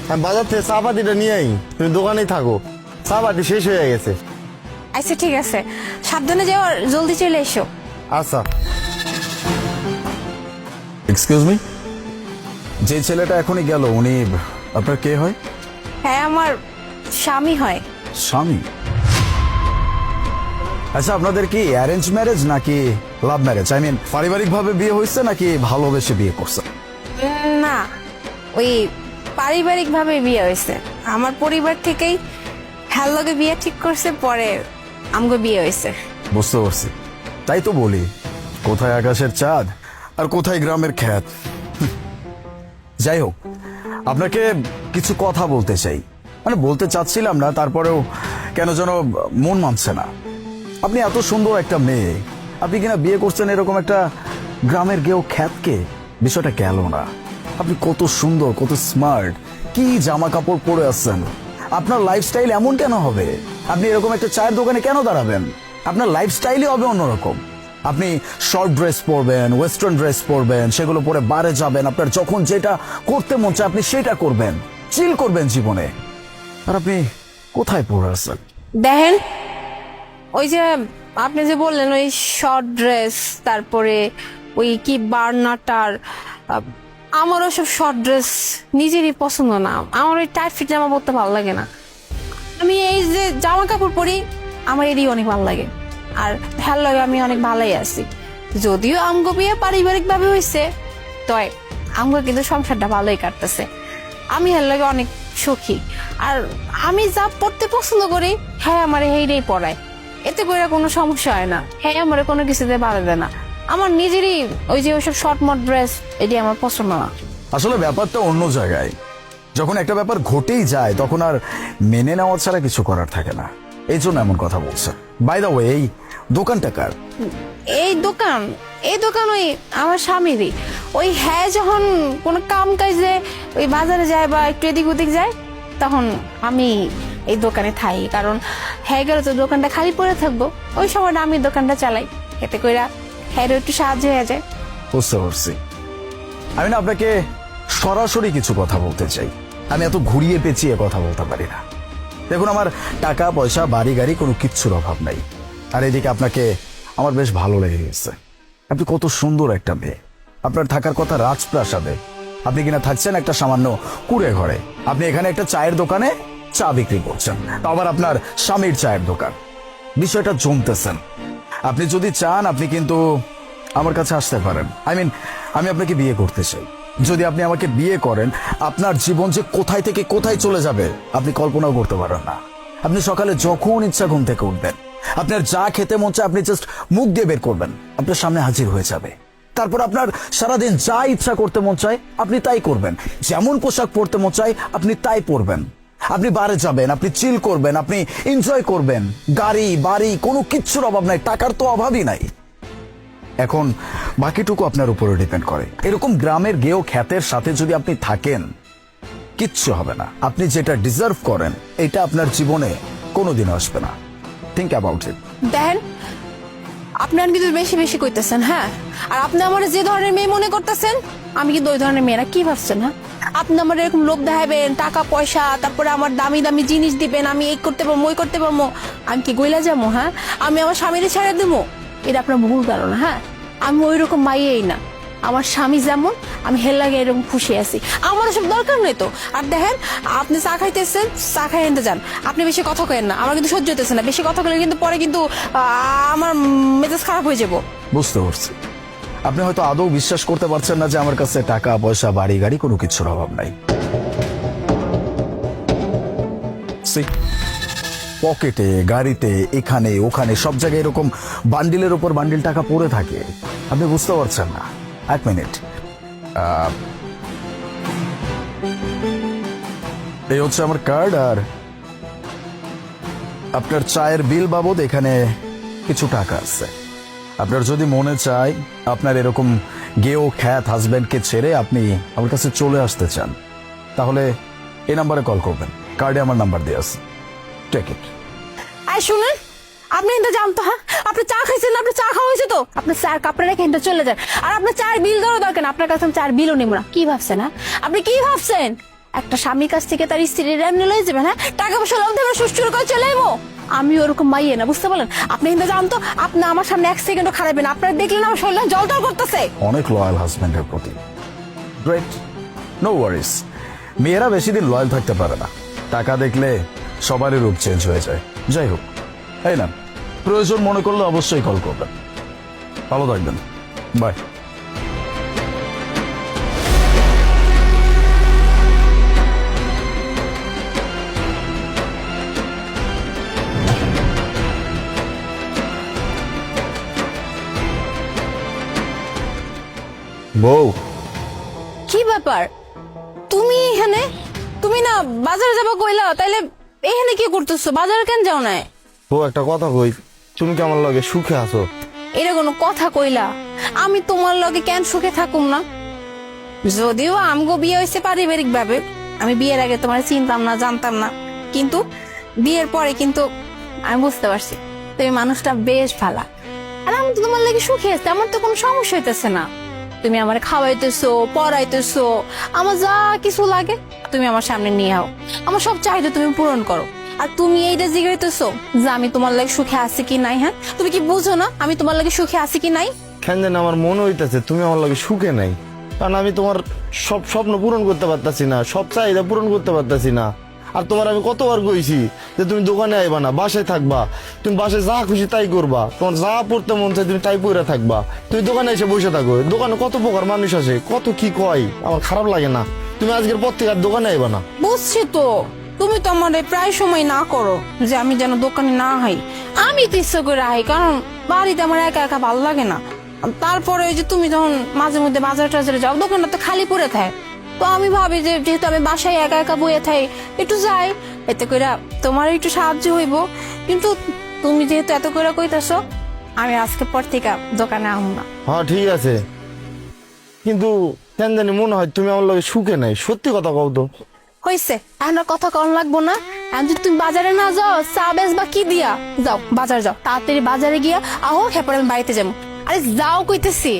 আমি বাজার থেকে চা পাতিটা নিয়ে আই, তুমি দোকানেই থাকো। চা পাতি শেষ হয়ে গেছে। আচ্ছা ঠিক আছে, সাবধানে যাও আর জলদি চলে এসো। আচ্ছা। এক্সকিউজ মি, যে ছেলেটা এখনই গেল উনি আপনার কে হয়? হ্যাঁ, আমার স্বামী হয়। স্বামী? আচ্ছা, আপনাদের কি অ্যারেঞ্জ ম্যারেজ নাকি লাভ ম্যারেজ? আই মিন পারিবারিক ভাবে বিয়ে হয়েছে নাকি ভালোবেসে বিয়ে করছে? না, ওই পারিবারিক ভাবে বিয়ে হয়েছে। আমার পরিবার থেকেই হ্যার লগে বিয়ে ঠিক করছে, পরে আমগো বিয়ে হয়েছে। বুঝতে পারছি, তাই তো বলি কোথায় আকাশের চাঁদ আর কোথায় গ্রামের খ্যাত। যাই হোক, আপনাকে কিছু কথা বলতে চাই, মানে বলতে চাচ্ছিলাম না, তারপরেও কেন যেন মন মানছে না। আপনি এত সুন্দর একটা মেয়ে, আপনি কিনা বিয়ে করছেন এরকম একটা গ্রামের গেও খ্যাতকে? বিষয়টা গেল না। আপনি কত সুন্দর, কত স্মার্ট, কি জামা কাপড় পরে আসছেন, আপনার লাইফস্টাইল এমন কেন হবে? আপনি এরকম একটা চায়ের দোকানে কেন দাঁড়াবেন? আপনার লাইফস্টাইলই হবে অন্যরকম। আপনি শর্ট ড্রেস পরবেন, ওয়েস্টার্ন ড্রেস পরবেন, সেগুলো পরে বারে যাবেন, আপনার যখন যেটা করতে মন চায় আপনি সেটা করবেন, চিল করবেন জীবনে। আর আপনি কোথায় পড়ে আছেন? দেখেন, ওই যে আপনি যে বললেন ওই শর্ট ড্রেস, তারপরে ওই কি বার্নাটার, আমার ওসব শর্ট ড্রেস নিজেরই পছন্দ না। আমার ওই টাইট ফিট জামা পরতে ভালো লাগে না। আমি এই যে জামা কাপড় পরি, আমার এরই অনেক ভালো লাগে। আর ভালো লাগে, আমি অনেক ভালোই আছি। যদিও আমগো বিয়ে পারিবারিক ভাবে হয়েছে, তয় আমগো কিন্তু সংসারটা ভালোই কাটতেছে। আমি হের লাগে অনেক সুখী। আর আমি যা পড়তে পছন্দ করি, হ্যাঁ আমার হেইটাই পড়ায়। এতে করে কোনো সমস্যা হয় না। হ্যাঁ আমার কোনো কিছুতে বাধা দেয় না। আমার নিজেরই ওই যে ওইসব শর্ট মট ড্রেস, এটি আমার পছন্দ না। আসলে ব্যাপারটা অন্য জায়গায়। যখন একটা ব্যাপার ঘটেই যায় তখন আর মেনে নেওয়া ছাড়া কিছু করার থাকে না, এই জন্য এমন কথা বলছে। বাই দ্য ওয়ে, এই দোকানটা কার? এই দোকান ওই আমার স্বামীরই। ওই হ্যাঁ যখন কোনো কাম কাজে ওই বাজারে যায় বা একটু এদিক ওদিক যায়, তখন আমি এই দোকানে থাই। কারণ হ্যাঁ গেলে তো দোকানটা খালি পড়ে থাকবো, ওই সময়টা আমি দোকানটা চালাই। এতে করে হ্যাঁ একটু সাহায্য হয়ে যায়। বুঝতে পারছি। আমি না আপনাকে সরাসরি কিছু কথা বলতে চাই, আমি এত ঘুরিয়ে পেঁচিয়ে কথা বলতে পারি না। দেখুন, আমার টাকা পয়সা বাড়ি গাড়ি কোনো কিচ্ছুর অভাব নাই। আর এদিকে আপনাকে আমার বেশ ভালো লেগে গেছে। আপনি কত সুন্দর একটা মেয়ে, আপনার থাকার কথা রাজপ্রাসাদে, আপনি কিনা থাকছেন একটা সামান্য কুড়ে ঘরে। আপনি এখানে একটা চায়ের দোকানে চা বিক্রি করছেন, তা আবার আপনার স্বামীর চায়ের দোকান। বিষয়টা জমতেছেন। আপনি যদি চান আপনি কিন্তু আমার কাছে আসতে পারেন। আমি আপনাকে বিয়ে করতে চাই। যদি আপনি আমাকে বিয়ে করেন, আপনার জীবন যে কোথায় থেকে কোথায় চলে যাবে আপনি কল্পনাও করতে পারেন না। আপনি সকালে যখন ইচ্ছা ঘুম থেকে উঠবেন, আপনার যা খেতে মন চায় আপনি জাস্ট মুখ দিয়ে বের করবেন, আপনার সামনে হাজির হয়ে যাবে। তারপর আপনার সারাদিন যা ইচ্ছা করতে মন চায় আপনি তাই করবেন, যেমন পোশাক পরতে মন চায় আপনি তাই পরবেন। আপনি বারে যাবেন, আপনি চিল করবেন, আপনি এনজয় করবেন। গাড়ি বাড়ি কোনো কিচ্ছুর অভাব নাই, টাকার তো অভাবই নাই। এখন বাকিটুকু আপনার উপরে ডিপেন্ড করে। এরকম গ্রামের গেও খ্যাতের সাথে যদি আপনি থাকেন, কিচ্ছু হবে না। আপনি যেটা ডিজার্ভ করেন এটা আপনার জীবনে কোনোদিন আসবে না। Think about it. দেখেন, আপনি আর কিন্তু বেশি বেশি কইতেছেন। হ্যাঁ, আর আপনি আমার যে ধরনের মেয়ে মনে করতেছেন, আমি কিন্তু ওই ধরনের মেয়েরা। কি ভাবছেন? হ্যাঁ, আপনি আমার এরকম লোভ দেখাবেন, টাকা পয়সা, তারপরে আমার দামি দামি জিনিস দিবেন, আমি এই করতে পারবো ওই করতে পারবো, আমি কি গইলা যাবো? হ্যাঁ, আমি আমার স্বামীর ছেড়ে দেবো? এটা আপনার ভুল ধারণা। হ্যাঁ, আমি ওই রকম মাইয়েই না। আমার স্বামী যেমন, আমি হেল লাগে এরকম খুশি আছি। আমার সব দরকার নেই তো। আর দেখেন, আপনি চা খাইতেছেন, চা খাই এনতে যান। আপনি বেশি কথা কেন না, আমার কিন্তু সহ্য হতেছে না। বেশি কথা বলে কিন্তু পরে কিন্তু আমার মেজাজ খারাপ হয়ে যাবো। বুঝতে পারছি, আপনি হয়তো আদৌ বিশ্বাস করতে পারছেন না যে আমার কাছে টাকা পয়সা বাড়ি গাড়ি কোনো কিছুর অভাব নাই। পকেটে, গাড়িতে, এখানে ওখানে সব জায়গায় এরকম বান্ডিলের উপর বান্ডিল টাকা পড়ে থাকে, আপনি বুঝতে পারছেন না। এক মিনিট, এই হচ্ছে আমার কার্ড, আর আপনার চায়ের বিল বাবদ এখানে কিছু টাকা আছে। আপনার যদি মনে চায় আপনার এরকম গেও খ্যাত হাজব্যান্ডকে ছেড়ে আপনি আমার কাছে চলে আসতে চান, তাহলে এই নাম্বারে কল করবেন। কার্ডে আমার নাম্বার দেওয়া আছে, টেক ইট। আর শুনেন, আপনি কিন্তু জানতো, হ্যাঁ, আপনি চা খাইছেন, আপনার চা খাওয়া হয়েছে তো, আপনার চার কাপড়ে রেখে কিন্তু চলে যান। আর আপনার চার বিল দেওয়ার দরকার না, আপনার কাছে আমি চার বিলও নেব না। কি ভাবছেন? হ্যাঁ, আপনি কি ভাবছেন? একটা স্বামীর কাছ থেকে তার স্ত্রীর এমনি লয়ে যাবেন, হ্যাঁ? টাকা পয়সা লোক দেবে সুস্থ করে চলে যাবো। আমি ওরকম মাইয়ে না, বুঝতে পারলেন? আপনি কিন্তু জানতো আপনি আমার সামনে এক সেকেন্ডও খারাপেন, আপনারা দেখলেন আমার শরীরে জল টল করতেছে। অনেক লয়াল হাজবেন্ডের প্রতি। গ্রেট, নো ওয়ারিস। মেয়েরা বেশি দিন লয়াল থাকতে পারে না, টাকা দেখলে সবারই রূপ চেঞ্জ হয়ে যায়। যাই হোক, এই না, প্রয়োজন মনে করলে অবশ্যই কল করবেন। ভালো থাকবেন, বাই। বউ, কি ব্যাপার তুমি এখানে? তুমি না বাজারে যাবো কইলা, তাইলে এখানে কি করতেছো? বাজারে কেন যাও না? বউ একটা কথা কই, তুমি কি আমার লগে সুখে আছো? এটা কোনো কথা কইলা? আমি তোমার লগে কেন সুখে থাকুম না? যদিও আমগো বিয়ে হয়েছে পারিবারিক ভাবে, আমি বিয়ের আগে তোমার চিনতাম না, জানতাম না, কিন্তু বিয়ের পরে কিন্তু আমি বুঝতে পারছি তুমি মানুষটা বেশ ভালো। আর আমি তো তোমার লাগে সুখে আছি, আমার তো কোনো সমস্যা হইতেছে না। তুমি আমার খাওয়াইতেছো, পড়াইতেছো, আমার যা কিছু লাগে তুমি আমার সামনে নিয়ে আও, আমার সব চাহিদা তুমি পূরণ করো। আর তুমি এইটা জিজ্ঞাসা যে আমি তোমার লাগে সুখে আছি কি নাই? হ্যাঁ, তুমি কি বুঝো না আমি তোমার লাগে সুখে আছি কি নাই? কেন জানি আমার মনে হইতেছে তুমি আমার লগে সুখে নাই, কারণ আমি তোমার সব স্বপ্ন পূরণ করতে পারতাছি না, সব চাহিদা পূরণ করতে পারতাছি না। আর তোমার আমি কতবার কইছি যে তুমি দোকানে আইবা না, বাসায় থাকবা, তুমি বাসায় যা খুশি তাই করবা, তোমার যা পড়তে মন চাই তুমি তাই পড়ে থাকবা, তুমি দোকানে এসে বসে থাকো। দোকানে কত প্রকার মানুষ আছে, কত কি কয়, আমার খারাপ লাগে না? তুমি আজকের পর থেকে আর দোকানে আইবা না। বুঝছি তো, তুমি তো আমার প্রায় সময় না করো যে আমি যেন দোকানে না হাই। আমি তো ইচ্ছা করে আই, কারণ বাড়িতে আমার একা একা ভালো লাগে না। তারপরে ওই যে তুমি যখন মাঝে মধ্যে বাজার টাজারে যাও, দোকানটা তো খালি পড়ে থাকে, তো আমি ভাবি যে যেহেতু আমি বাসায় একা একা বইয়ে থাই, একটু যাই, এতে করে তোমার একটু সাহায্য হইব। কিন্তু তুমি যেহেতু এত করে কইতাছো, আমি আজকের পর থেকে দোকানে আহম না। হ্যাঁ ঠিক আছে, কিন্তু কেন জানি মনে হয় তুমি আমার লগে সুখে নাই। সত্যি কথা কও তো। হইছে, এখন আর কথা কম লাগবো না। এখন যদি তুমি বাজারে না যাও, চা বেচ বা কি দিয়া যাও, বাজার যাও, তাড়াতাড়ি বাজারে গিয়া আহো, এরপর আমি বাড়িতে যাবো। আরে যাও কইতেছি।